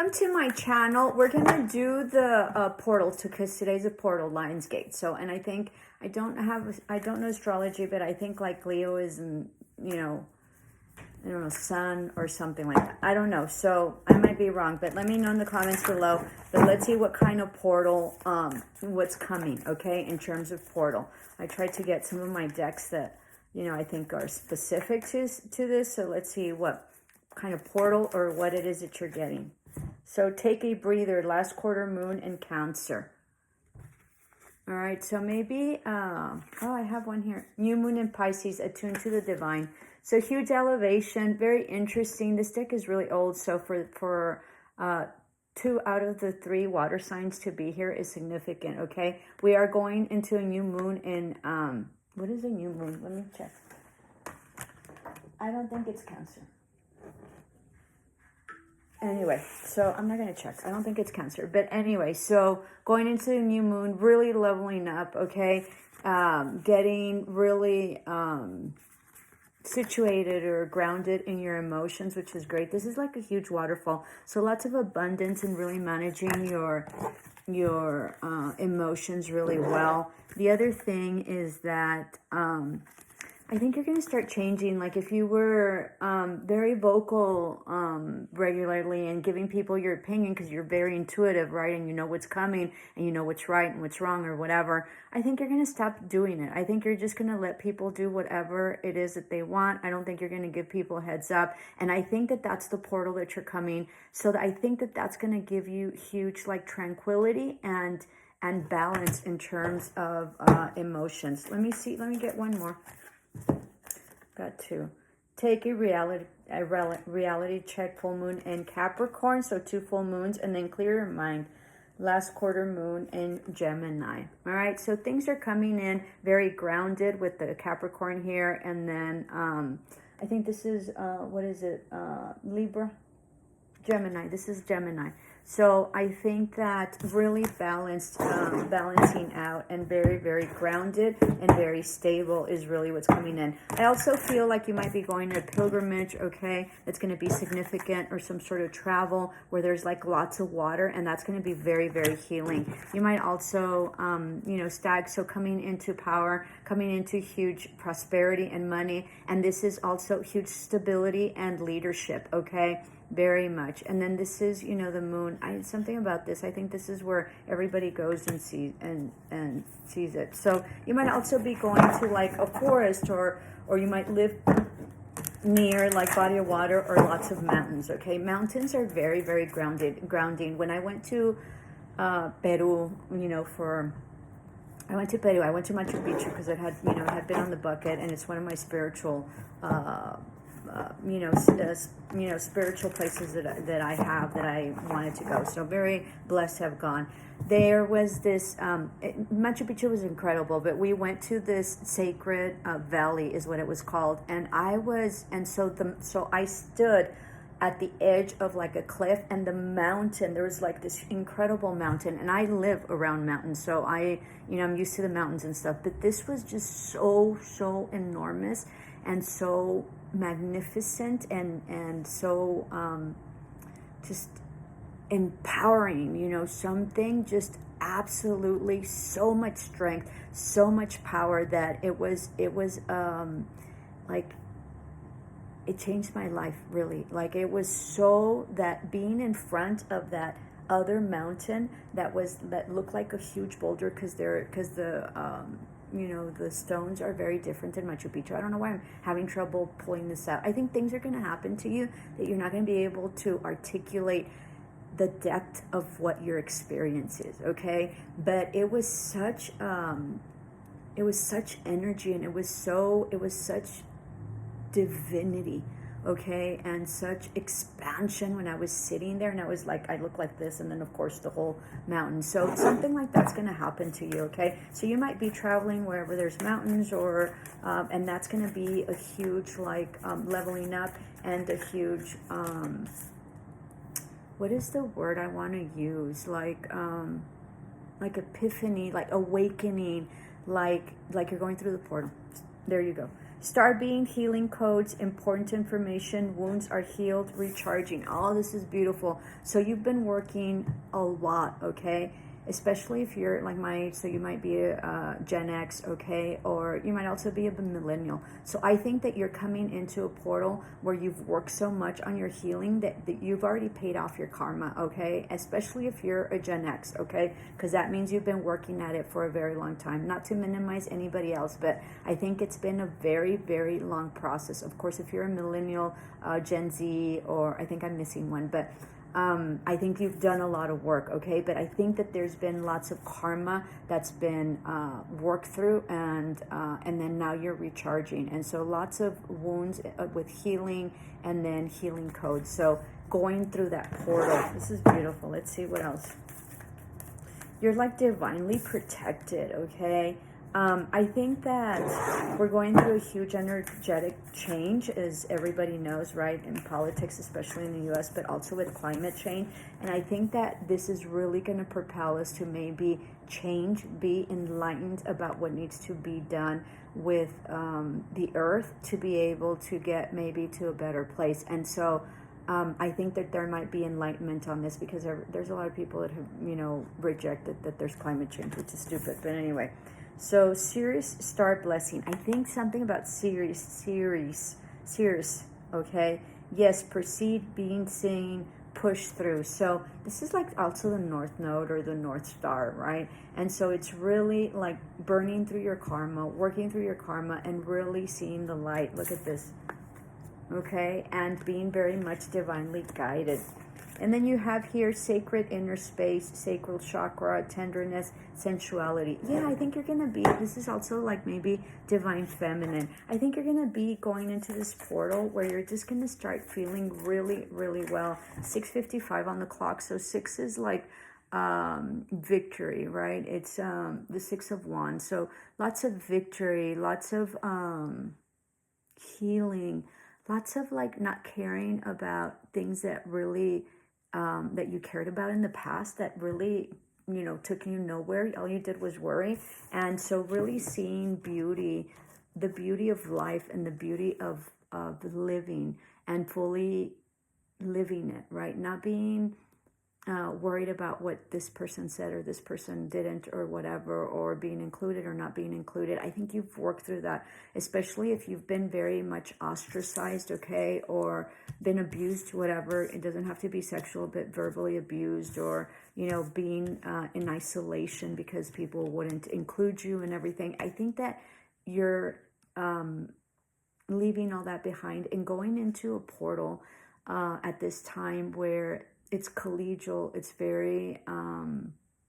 welcome to my channel. We're gonna do the portal because today's a portal, Lion's Gate. So, and I think I don't know astrology, but I think like Leo is in, you know, I don't know, sun or something like that. I don't know. So I might be wrong, but let me know in the comments below. But let's see what kind of portal, what's coming, okay, in terms of portal. I tried to get some of my decks that, you know, I think are specific to this. So let's see what kind of portal or what it is that you're getting. So take a breather, last quarter moon in Cancer. All right, so maybe, oh, I have one here. New moon in Pisces, attuned to the divine. So huge elevation, very interesting. This deck is really old. So for 2 out of the 3 water signs to be here is significant, okay? We are going into a new moon in, what is a new moon? Let me check. I don't think it's Cancer. Anyway, so I'm not going to check. I don't think it's Cancer. But anyway, so going into the new moon, really leveling up, okay? Getting really situated or grounded in your emotions, which is great. This is like a huge waterfall. So lots of abundance and really managing your emotions really well. The other thing is that I think you're going to start changing. Like if you were very vocal regularly and giving people your opinion because you're very intuitive, right? And you know what's coming and you know what's right and what's wrong or whatever. I think you're going to stop doing it. I think you're just going to let people do whatever it is that they want. I don't think you're going to give people a heads up. And I think that that's the portal that you're coming. So I think that that's going to give you huge like tranquility and balance in terms of emotions. Let me see. Let me get one more. Got 2. Take a reality check, full moon in Capricorn, so 2 full moons, and then clear your mind, last quarter moon in Gemini. All right, so things are coming in very grounded with the Capricorn here, and then I think this is what is it, Libra, Gemini. This is Gemini. So I think that really balancing out and very, very grounded and very stable is really what's coming in. I also feel like you might be going on a pilgrimage, okay, that's going to be significant, or some sort of travel where there's like lots of water, and that's going to be very, very healing. You might also, you know, so coming into power, coming into huge prosperity and money, and this is also huge stability and leadership, okay? Very much. And then this is, you know, the moon. Something about this. I think this is where everybody goes and sees it. So you might also be going to like a forest, or you might live near like body of water or lots of mountains. Okay, mountains are very, very grounding. When I went to Peru, you know, I went to Peru. I went to Machu Picchu because it had, you know, it had been on the bucket, and it's one of my spiritual spiritual places that I have that I wanted to go. So very blessed to have gone. There was this, Machu Picchu was incredible, but we went to this sacred valley is what it was called. And so I stood at the edge of like a cliff, and the mountain, there was like this incredible mountain, and I live around mountains. So I'm used to the mountains and stuff, but this was just so enormous and so magnificent and so just empowering, you know, something just absolutely so much strength, so much power that it was like it changed my life, really. Like it was so that being in front of that other mountain that looked like a huge boulder, because you know, the stones are very different in Machu Picchu. I don't know why I'm having trouble pulling this out. I think things are going to happen to you that you're not going to be able to articulate the depth of what your experience is, okay? But it was such energy, and it was such divinity, okay, and such expansion when I was sitting there, and I was like, I look like this, and then of course the whole mountain. So something like that's going to happen to you, okay? So you might be traveling wherever there's mountains, or and that's going to be a huge like leveling up, and a huge what is the word I want to use, like epiphany, like awakening, like you're going through the portal. There you go. Star being healing codes, important information, wounds are healed, recharging. All this is beautiful. So you've been working a lot, okay? Especially if you're like my age, so you might be a Gen X, okay? Or you might also be a millennial. So I think that you're coming into a portal where you've worked so much on your healing that you've already paid off your karma, okay? Especially if you're a Gen X, okay? Because that means you've been working at it for a very long time. Not to minimize anybody else, but I think it's been a very, very long process. Of course, if you're a millennial, Gen Z, or I think I'm missing one, but I think you've done a lot of work, okay? But I think that there's been lots of karma that's been worked through, and then now you're recharging. And so lots of wounds with healing, and then healing codes. So going through that portal. This is beautiful. Let's see what else. You're like divinely protected, okay? I think that we're going through a huge energetic change, as everybody knows, right? In politics, especially in the US, but also with climate change. And I think that this is really going to propel us to maybe change, be enlightened about what needs to be done with the earth to be able to get maybe to a better place. And so I think that there might be enlightenment on this, because there's a lot of people that have, rejected that there's climate change, which is stupid. But anyway. So, Sirius star blessing. I think something about Sirius, okay? Yes, proceed, being seen, push through. So, this is like also the North Node or the North Star, right? And so, it's really like burning through your karma, working through your karma, and really seeing the light. Look at this, okay? And being very much divinely guided. And then you have here sacred inner space, sacral chakra, tenderness, sensuality. Yeah, I think you're going to be, this is also like maybe divine feminine. I think you're going to be going into this portal where you're just going to start feeling really, really well. 6:55 on the clock. So 6 is like victory, right? It's the 6 of Wands. So lots of victory, lots of healing, lots of like not caring about things that really that you cared about in the past that really, took you nowhere. All you did was worry. And so really seeing beauty, the beauty of life and the beauty of living and fully living it, right? Not being worried about what this person said or this person didn't or whatever, or being included or not being included. I think you've worked through that, especially if you've been very much ostracized, okay, or been abused, whatever. It doesn't have to be sexual, but verbally abused, or, being in isolation because people wouldn't include you and everything. I think that you're leaving all that behind and going into a portal at this time where it's collegial, it's very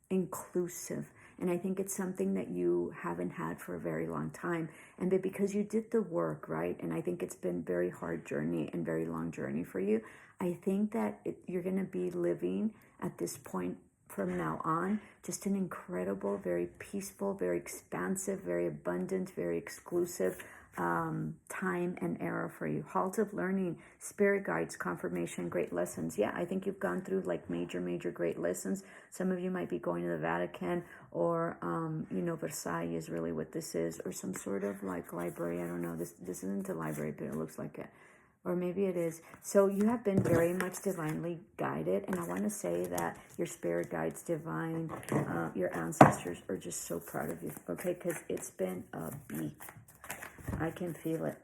inclusive. And I think it's something that you haven't had for a very long time. And but because you did the work, right? And I think it's been very hard journey and very long journey for you. I think that you're going to be living at this point from now on, just an incredible, very peaceful, very expansive, very abundant, very exclusive time and era for you. Halt of learning, spirit guides, confirmation, great lessons. Yeah, I think you've gone through like major great lessons. Some of you might be going to the Vatican, or Versailles is really what this is, or some sort of like library. I don't know, this isn't a library, but it looks like it, or maybe it is. So you have been very much divinely guided, and I want to say that your spirit guides, divine, your ancestors are just so proud of you, okay? Because it's been a beat. I can feel it.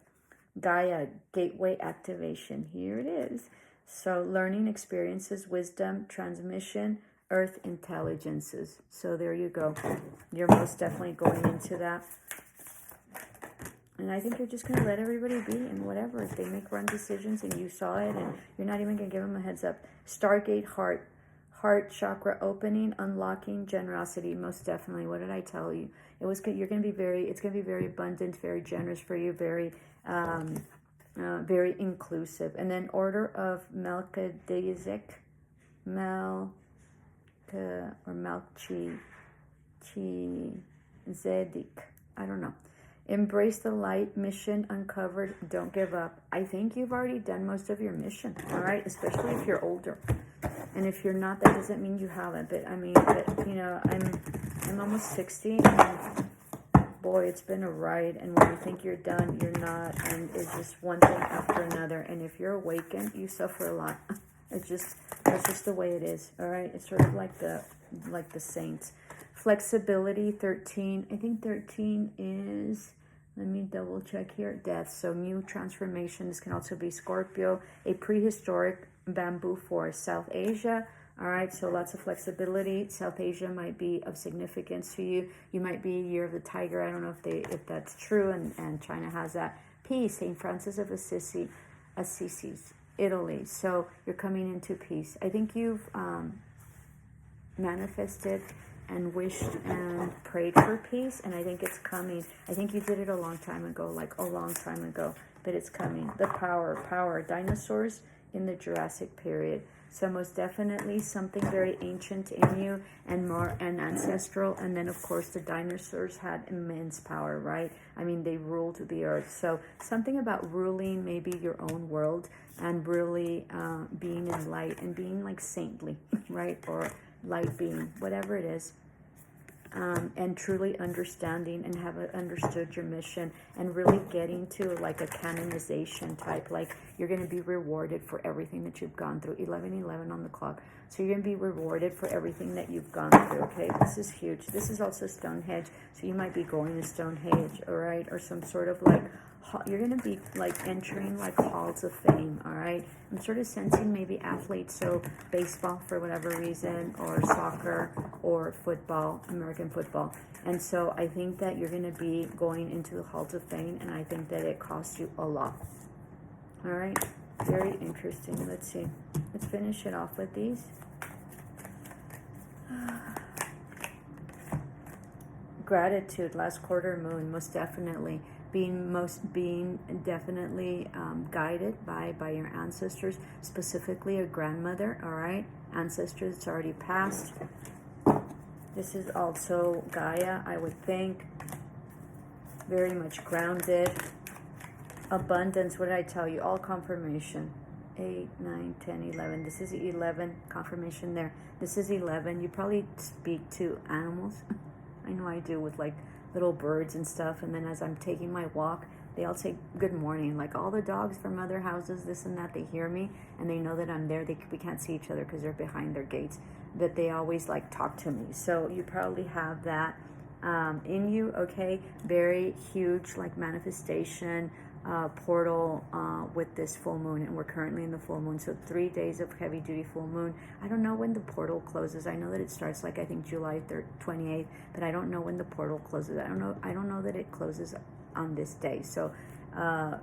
Gaia, gateway activation. Here it is. So learning experiences, wisdom, transmission, earth intelligences. So there you go. You're most definitely going into that. And I think you're just going to let everybody be and whatever. If they make wrong decisions and you saw it and you're not even going to give them a heads up. Stargate, heart chakra opening, unlocking, generosity. Most definitely. What did I tell you? You're going to be it's going to be very abundant, very generous for you, very very inclusive. And then order of Melchizedek, Melchizedek. I don't know. Embrace the light, mission uncovered, don't give up. I think you've already done most of your mission, all right? Especially if you're older. And if you're not, that doesn't mean you haven't. But I mean, I'm almost 60. And boy, boy, it's been a ride, and when you think you're done, you're not, and it's just one thing after another. And if you're awakened, you suffer a lot. That's just the way it is. All right, it's sort of like the saints. Flexibility, 13. I think 13 is, let me double check here, death. So new transformation. This can also be Scorpio, a prehistoric bamboo forest, South Asia. All right, so lots of flexibility. South Asia might be of significance to you. You might be Year of the Tiger. I don't know if that's true, and China has that. Peace, St. Francis of Assisi, Italy. So you're coming into peace. I think you've manifested and wished and prayed for peace, and I think it's coming. I think you did it a long time ago, like a long time ago, but it's coming. The power, dinosaurs in the Jurassic period. So most definitely something very ancient in you and more and ancestral. And then of course the dinosaurs had immense power, right? I mean, they ruled the earth. So something about ruling maybe your own world and really being in light and being like saintly, right? Or light being, whatever it is. And truly understanding and have understood your mission and really getting to like a canonization type, like you're going to be rewarded for everything that you've gone through. 11:11 on the clock. So you're going to be rewarded for everything that you've gone through. Okay, this is huge. This is also Stonehenge, so you might be going to Stonehenge, all right, or some sort of like you're going to be like entering like halls of fame. All right, I'm sort of sensing maybe athletes, so baseball for whatever reason, or soccer, or football, American football. And so I think that you're going to be going into the halls of fame, and I think that it costs you a lot. All right, very interesting. Let's see, let's finish it off with these. Gratitude, last quarter moon, most definitely being definitely guided by your ancestors, specifically a grandmother. All right, ancestors that's already passed. This is also Gaia, I would think. Very much grounded. Abundance, what did I tell you? All confirmation. 8, 9, 10, 11. This is 11, confirmation there. This is 11. You probably speak to animals. I know I do, with like little birds and stuff. And then as I'm taking my walk, they all say good morning. Like all the dogs from other houses, this and that, they hear me and they know that I'm there. We can't see each other because they're behind their gates, but they always like talk to me. So you probably have that in you. Okay, very huge like manifestation portal with this full moon, and we're currently in the full moon, so 3 days of heavy duty full moon. I don't know when the portal closes. I know that it starts like I think July 28th, but I don't know when the portal closes. I don't know that it closes on this day. So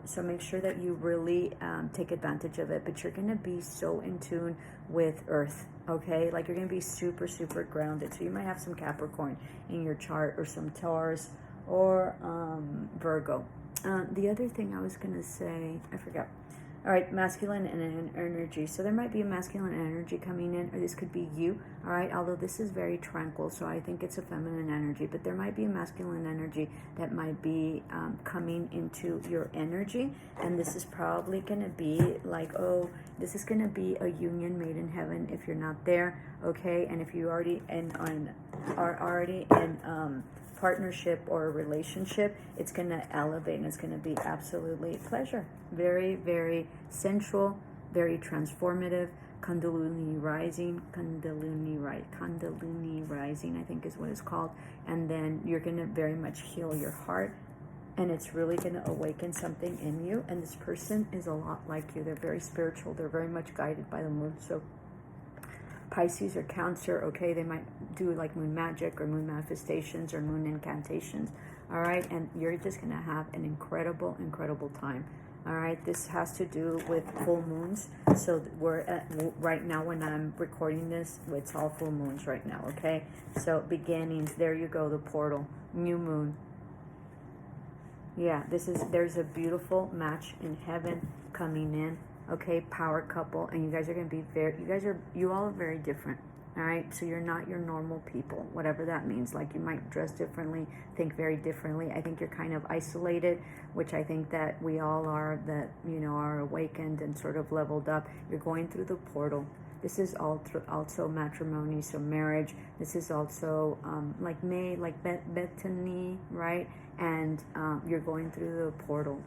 so make sure that you really take advantage of it. But you're going to be so in tune with earth, okay? Like you're going to be super grounded. So you might have some Capricorn in your chart, or some Taurus, or Virgo. The other thing I was going to say, I forgot. All right, masculine and energy. So there might be a masculine energy coming in, or this could be you, all right? Although this is very tranquil, so I think it's a feminine energy, but there might be a masculine energy that might be coming into your energy, and this is probably going to be like, oh, this is going to be a union made in heaven if you're not there, okay? And if you already are already in partnership or a relationship, it's going to elevate, and it's going to be absolutely pleasure. Very sensual, very transformative. Kundalini rising, I think is what it's called. And then you're going to very much heal your heart, and it's really going to awaken something in you. And this person is a lot like you. They're very spiritual. They're very much guided by the moon. So Pisces or Cancer, okay, they might do like moon magic or moon manifestations or moon incantations, all right? And you're just going to have an incredible time, all right? This has to do with full moons. So we're at, right now when I'm recording this, it's all full moons right now, okay? So beginnings, there you go, the portal, new moon. Yeah, there's a beautiful match in heaven coming in. Okay, power couple, and you guys are going to be you all are very different, all right? So you're not your normal people, whatever that means. Like you might dress differently, think very differently. I think you're kind of isolated, which I think that we all are, that, you know, are awakened and sort of leveled up. You're going through the portal, This is also matrimony, so marriage. This is also like Bethany, right? And you're going through the portal.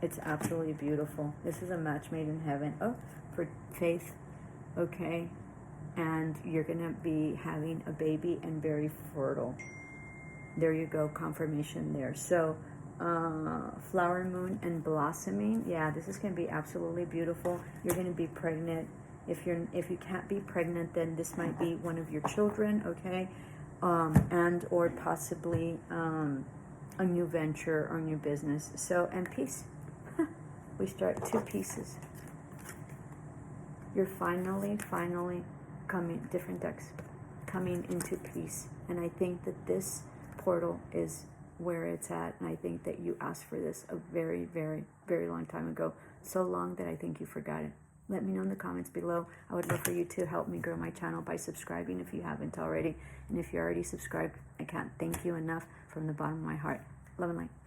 It's absolutely beautiful. This is a match made in heaven. Oh, for faith, okay? And you're going to be having a baby and very fertile. There you go, confirmation there. So, flower moon and blossoming. Yeah, this is going to be absolutely beautiful. You're going to be pregnant. If you can't be pregnant, then this might be one of your children, okay? And or possibly a new venture or new business. So, and peace. We start 2 pieces. You're finally coming, different decks, coming into peace. And I think that this portal is where it's at. And I think that you asked for this a very, very, very long time ago. So long that I think you forgot it. Let me know in the comments below. I would love for you to help me grow my channel by subscribing if you haven't already. And if you're already subscribed, I can't thank you enough from the bottom of my heart. Love and light.